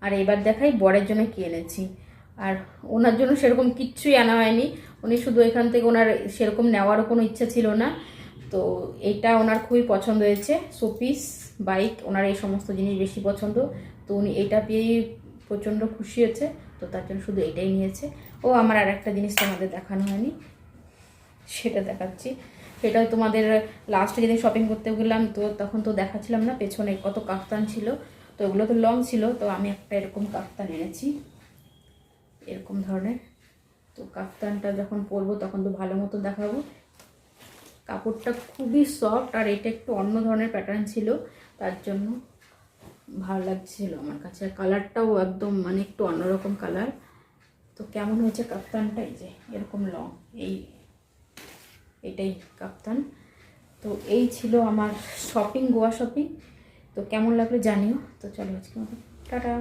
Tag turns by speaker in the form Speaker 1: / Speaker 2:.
Speaker 1: আর এবার দেখাই বরের জন্য কি এনেছি। আর ওনার জন্য সেরকম কিচ্ছুই আনা হয়নি, উনি শুধু এখান থেকে, ওনার সেরকম নেওয়ারও কোনো ইচ্ছা ছিল না। তো এইটা ওনার খুবই পছন্দ হয়েছে, শোপিস বাইক, ওনার এই সমস্ত জিনিস বেশি পছন্দ। তো উনি এটা পেয়েই প্রচণ্ড খুশি হয়েছে, তো তার জন্য শুধু এটাই নিয়েছে। ও আমার আর একটা জিনিস তোমাদের দেখানো হয়নি, সেটা দেখাচ্ছি। সেটাও তোমাদের লাস্টে যেদিন শপিং করতে গেলাম তো তখন তো দেখাচ্ছিলাম না, পেছনে কত কাফতান ছিল, তো ওগুলো তো লং ছিল। তো আমি একটা এরকম কাফতান এনেছি, এরকম ধরনের। তো কাফতানটা যখন পরবো তখন তো ভালো মতো দেখাবো। কাপড়টা খুবই সফট, আর এটা একটু অন্য ধরনের প্যাটার্ন ছিল, তার জন্য ভালো লাগছিল আমার কাছে। কালারটাও একদম মানে একটু অন্যরকম কালার। তো কেমন হয়েছে কাফতানটা, এই যে এরকম লং, এটাই কাপ্তান। তো এই ছিল আমার শপিং, গোয়া শপিং। তো কেমন লাগলো জানিও। তো চলো আজকে মতো টাটা।